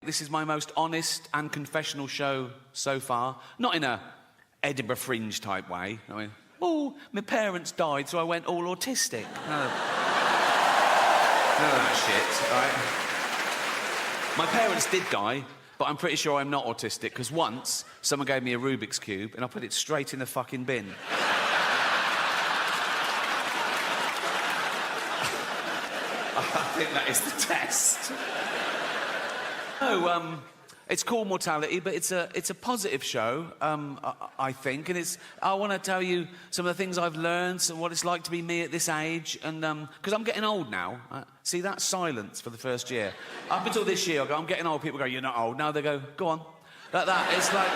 This is my most honest and confessional show so far. Not in a Edinburgh Fringe type way. I mean, oh, my parents died, so I went all autistic. None of that shit, right? My parents did die, but I'm pretty sure I'm not autistic, because once someone gave me a Rubik's Cube and I put it straight in the fucking bin. I think that is the test. No, it's called Mortality, but it's a positive show, I think, and I want to tell you some of the things I've learned and what it's like to be me at this age, and because I'm getting old now. See that silence for the first year. Up until this year, I go, I'm getting old. People go, you're not old. Now they go, go on. Like that. It's like,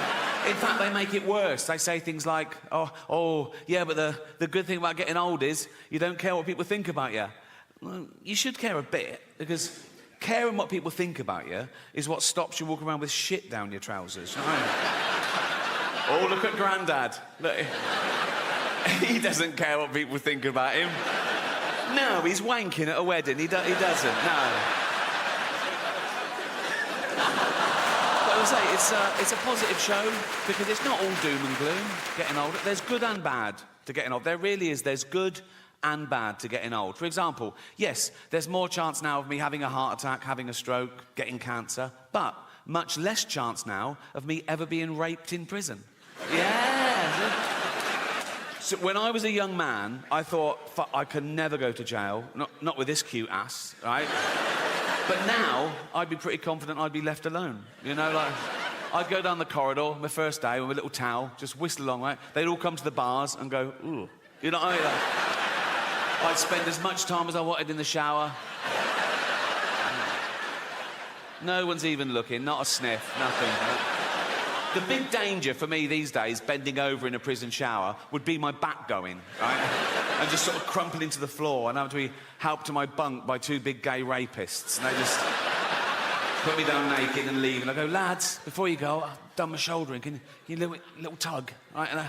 in fact, they make it worse. They say things like, oh, yeah, but the good thing about getting old is you don't care what people think about you. Well, you should care a bit, because caring what people think about you is what stops you walking around with shit down your trousers. Oh, look at Grandad. Look, he doesn't care what people think about him. No, he's wanking at a wedding. He doesn't, no. But I say, it's a positive show, because it's not all doom and gloom, getting older. There's good and bad to getting old. There really is. There's good and bad to getting old. For example, yes, there's more chance now of me having a heart attack, having a stroke, getting cancer, but much less chance now of me ever being raped in prison. Yeah. So when I was a young man, I thought, fuck, I can never go to jail, not with this cute ass, right? But now, I'd be pretty confident I'd be left alone. You know, like, I'd go down the corridor, my first day, with a little towel, just whistle along, right? They'd all come to the bars and go, ooh. You know what I mean? Like, I'd spend as much time as I wanted in the shower. No one's even looking, not a sniff, nothing. The big danger for me these days, bending over in a prison shower, would be my back going, right? And just sort of crumpling to the floor and have to be helped to my bunk by two big gay rapists. And they just put me down naked and leave. And I go, lads, before you go, I've done my shouldering. Can you little tug, right? And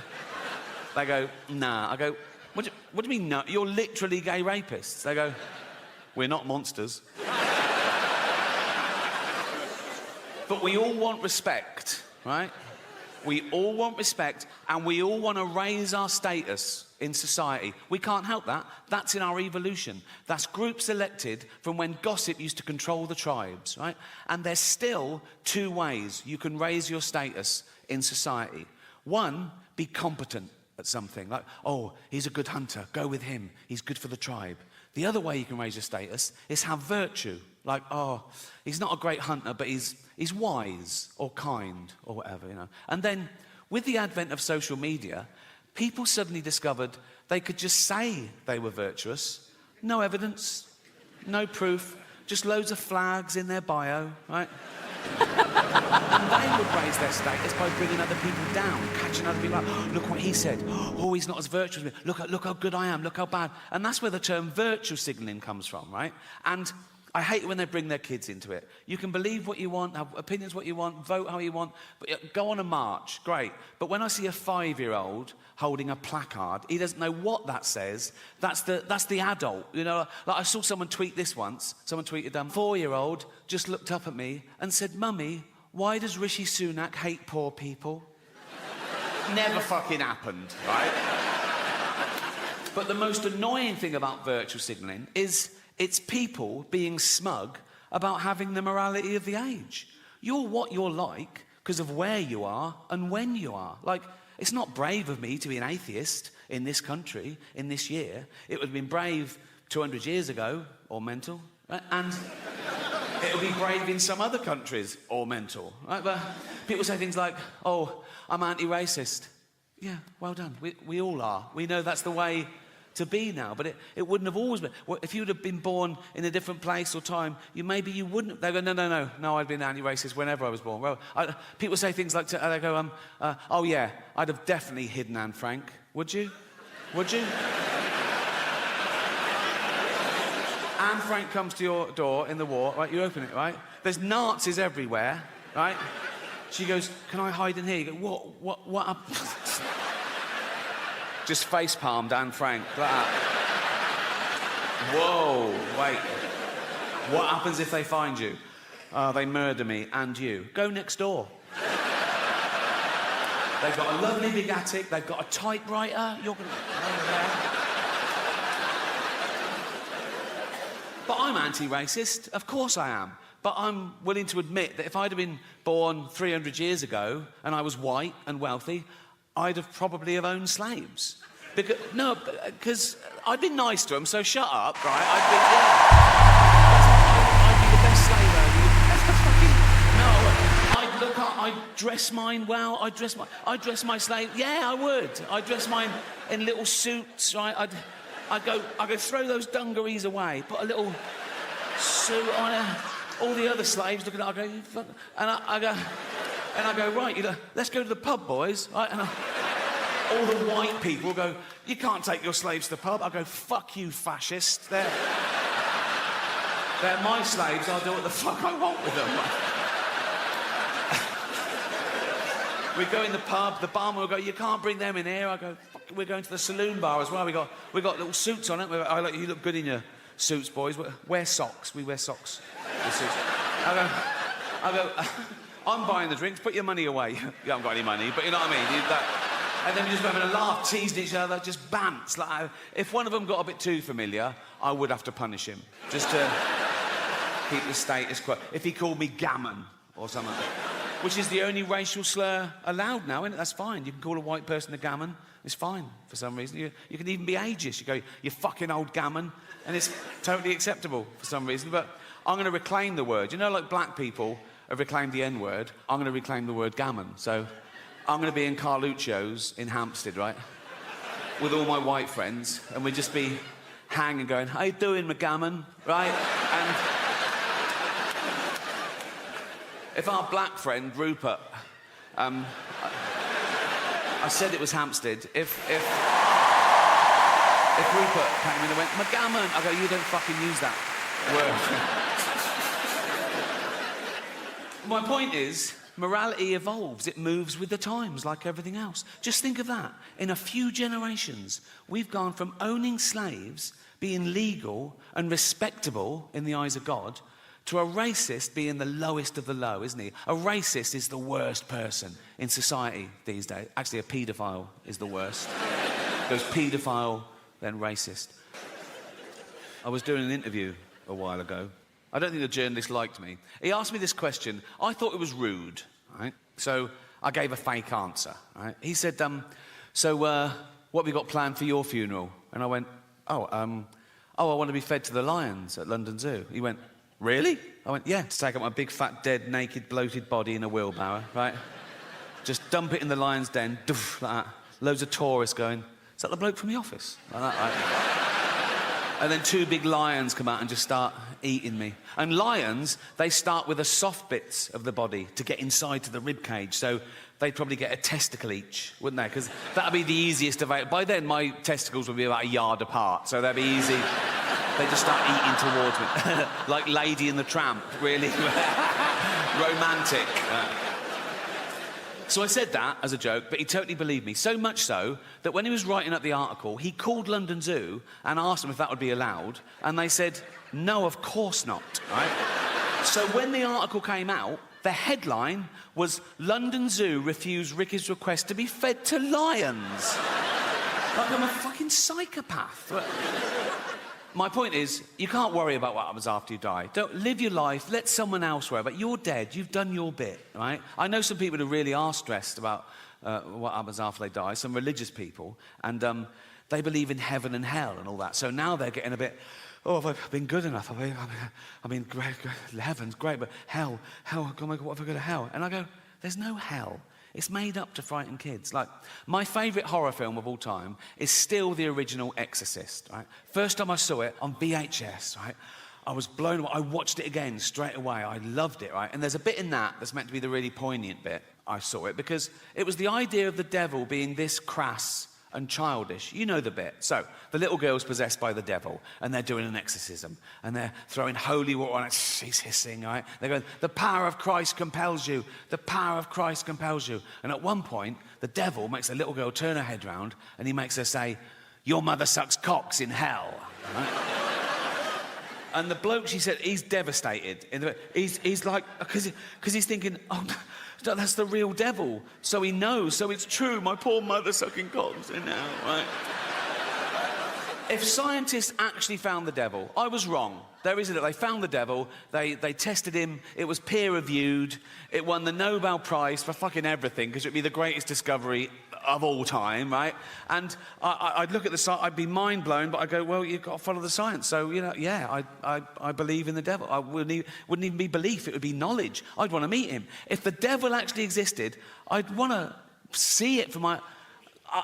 they go, nah. I go, what do you mean, no? You're literally gay rapists. They go, we're not monsters. But we all want respect, right? We all want respect, and we all want to raise our status in society. We can't help that. That's in our evolution. That's group selected from when gossip used to control the tribes, right? And there's still two ways you can raise your status in society. One, be competent at something, like, oh, he's a good hunter, go with him, he's good for the tribe. The other way you can raise your status is have virtue, like, oh, he's not a great hunter, but he's wise or kind or whatever, you know. And then, with the advent of social media, people suddenly discovered they could just say they were virtuous, no evidence, no proof, just loads of flags in their bio, right? And they would raise their status by bringing other people down, catching other people up. Oh, look what he said. Oh, he's not as virtuous as me. Look how good I am. Look how bad. And that's where the term virtue signalling comes from, right? And I hate it when they bring their kids into it. You can believe what you want, have opinions what you want, vote how you want, but go on a march, great. But when I see a 5-year-old holding a placard, he doesn't know what that says. That's the adult, you know. Like I saw someone tweet this once. Someone tweeted, 4-year-old just looked up at me and said, Mummy, why does Rishi Sunak hate poor people? Never fucking happened, right? But the most annoying thing about virtue signalling is it's people being smug about having the morality of the age. You're what you're like because of where you are and when you are. Like, it's not brave of me to be an atheist in this country, in this year. It would have been brave 200 years ago, or mental, right? And it would be brave in some other countries, or mental, right? But people say things like, oh, I'm anti-racist. Yeah, well done. We all are. We know that's the way to be now, but it wouldn't have always been. Well, if you'd have been born in a different place or time, maybe you wouldn't. They go, no, I'd been anti-racist whenever I was born. Well, people say things like, they go, oh yeah, I'd have definitely hidden Anne Frank. Would you? Would you? Anne Frank comes to your door in the war, right? You open it, right? There's Nazis everywhere, right? She goes, can I hide in here? You go, what up? Just face-palmed Anne Frank, like that. Whoa, wait. What happens if they find you? They murder me and you. Go next door. They've got a lovely big attic. They've got a typewriter. You're going to... But I'm anti-racist. Of course I am. But I'm willing to admit that if I'd have been born 300 years ago and I was white and wealthy, I'd have probably have owned slaves. Because I'd been nice to them, so shut up, right? I'd be the best slave owner. I'd dress mine well. I'd dress my slave. Yeah, I would. I'd dress mine in little suits, right? I'd go throw those dungarees away, put a little suit on. All the other slaves look at it. I go, you fuck, and I go, right, let's go to the pub, boys. Right? And all the white people go, you can't take your slaves to the pub. I go, fuck you, fascist. They're my slaves. I'll do what the fuck I want with them. We go in the pub. The barman will go, you can't bring them in here. I go, fuck, we're going to the saloon bar as well. We got little suits on it. You look good in your suits, boys. Wear socks. We wear socks. I go, I'm buying the drinks, put your money away. You haven't got any money, but you know what I mean? And then we just having a laugh, teasing each other, just bants. Like, if one of them got a bit too familiar, I would have to punish him, just to keep the status quo. If he called me gammon or something, which is the only racial slur allowed now, isn't it? That's fine. You can call a white person a gammon. It's fine for some reason. You can even be ageist. You go, you fucking old gammon, and it's totally acceptable for some reason. But I'm going to reclaim the word. You know, like black people have reclaimed the N-word, I'm going to reclaim the word gammon. So I'm going to be in Carluccio's in Hampstead, right, with all my white friends, and we'd just be hanging going, how you doing, McGammon, right? And if our black friend, Rupert, I said it was Hampstead, if Rupert came in and went, McGammon, I go, you don't fucking use that word. My point is, morality evolves. It moves with the times, like everything else. Just think of that. In a few generations, we've gone from owning slaves, being legal and respectable in the eyes of God, to a racist being the lowest of the low, isn't he? A racist is the worst person in society these days. Actually, a paedophile is the worst. Goes paedophile, then racist. I was doing an interview a while ago. I don't think the journalist liked me. He asked me this question. I thought it was rude, right? So I gave a fake answer, right? He said, so what have you got planned for your funeral? And I went, I want to be fed to the lions at London Zoo. He went, really? I went, yeah, to take up my big, fat, dead, naked, bloated body in a wheelbarrow, right? Just dump it in the lion's den, doof, like that. Loads of tourists going, is that the bloke from The Office? Like that, right? And then two big lions come out and just start eating me. And lions, they start with the soft bits of the body to get inside to the rib cage. So they'd probably get a testicle each, wouldn't they? Because that'd be the easiest of it. By then, my testicles would be about a yard apart, so that'd be easy. They just start eating towards me. Like Lady and the Tramp, really romantic. So I said that as a joke, but he totally believed me. So much so that when he was writing up the article, he called London Zoo and asked them if that would be allowed, and they said, no, of course not, right? So when the article came out, the headline was, London Zoo refused Ricky's request to be fed to lions. Like I'm a fucking psychopath. My point is, you can't worry about what happens after you die. Don't live your life, let someone else worry about it. You're dead, you've done your bit, right? I know some people who really are stressed about what happens after they die, some religious people, and they believe in heaven and hell and all that. So now they're getting a bit, oh, have I been good enough? I mean, great, heaven's great, but hell, oh my God, what if I go to hell? And I go, there's no hell. It's made up to frighten kids. Like, my favourite horror film of all time is still the original Exorcist, right? First time I saw it on VHS, right? I was blown away. I watched it again straight away. I loved it, right? And there's a bit in that that's meant to be the really poignant bit. I saw it because it was the idea of the devil being this crass and childish. You know the bit. So, the little girl's possessed by the devil, and they're doing an exorcism, and they're throwing holy water on it. She's hissing, right? They're going, the power of Christ compels you. The power of Christ compels you. And at one point, the devil makes the little girl turn her head round, and he makes her say, your mother sucks cocks in hell. Right? And the bloke, she said, he's devastated. He's like, because he's thinking, oh, no, that's the real devil. So he knows, so it's true. My poor mother sucking cocks in now, right? If scientists actually found the devil, I was wrong. There isn't it. They found the devil. They tested him. It was peer-reviewed. It won the Nobel Prize for fucking everything because it'd be the greatest discovery of all time, right? And I'd look at the science. I'd be mind blown, but I go, well, you've got to follow the science. So yeah, I believe in the devil. I wouldn't even be belief. It would be knowledge. I'd want to meet him. If the devil actually existed, I'd want to see it for my.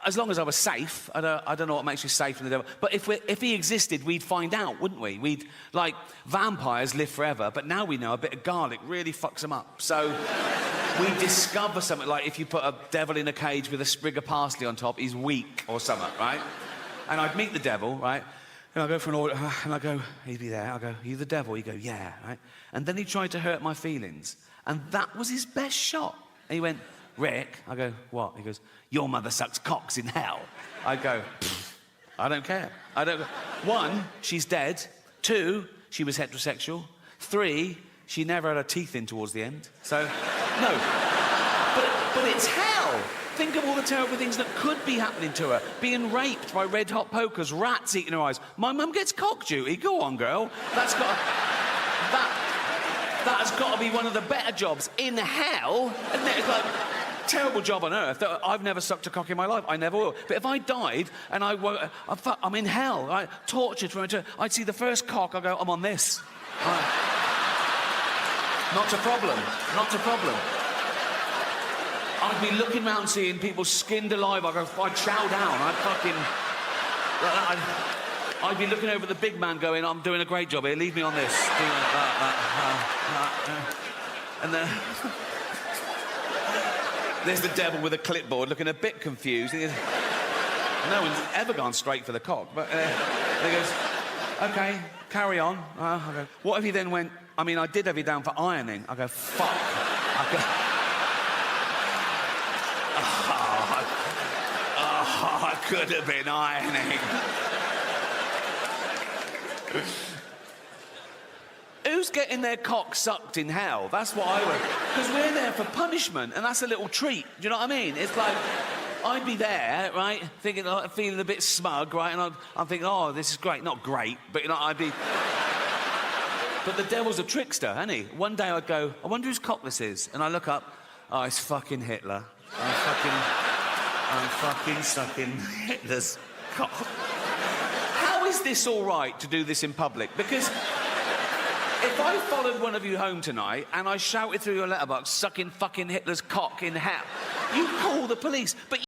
As long as I was safe, I don't know what makes you safe from the devil. But if he existed, we'd find out, wouldn't we? Like, vampires live forever, but now we know a bit of garlic really fucks them up. So we discover something like if you put a devil in a cage with a sprig of parsley on top, he's weak or something, right? And I'd meet the devil, right? And I'd go for an order, and I go, he'd be there. I go, are you the devil? He'd go, yeah, right? And then he tried to hurt my feelings. And that was his best shot. And he went, Rick, I go, what? He goes, your mother sucks cocks in hell. I go, I don't care. I don't. 1, she's dead. 2, she was heterosexual. 3, she never had her teeth in towards the end. So, no. But it's hell. Think of all the terrible things that could be happening to her. Being raped by red-hot pokers, rats eating her eyes. My mum gets cock duty. Go on, girl. That has got to be one of the better jobs in hell. Isn't it? It's like, terrible job on earth. I've never sucked a cock in my life. I never will. But if I died and I'm in hell, right? Tortured from eternity, I'd see the first cock, I go, I'm on this. Not a problem. Not a problem. I'd be looking round seeing people skinned alive. I'd chow down. I'd be looking over at the big man going, I'm doing a great job here. Leave me on this. And then... There's the devil with a clipboard looking a bit confused. No one's ever gone straight for the cock. But he goes, OK, carry on. I go, what if he then went, I mean, I did have you down for ironing. I go, fuck. I could have been ironing. Who's getting their cock sucked in hell? That's what I would. Because we're there for punishment, and that's a little treat. Do you know what I mean? It's like, I'd be there, right, thinking, feeling a bit smug, right, and I'm thinking, oh, this is great. Not great, but, I'd be... But the devil's a trickster, isn't he? One day I'd go, I wonder whose cock this is. And I look up, oh, it's fucking Hitler. I'm fucking sucking Hitler's cock. How is this all right to do this in public? Because... if I followed one of you home tonight and I shouted through your letterbox, sucking fucking Hitler's cock in hell, you'd call the police. But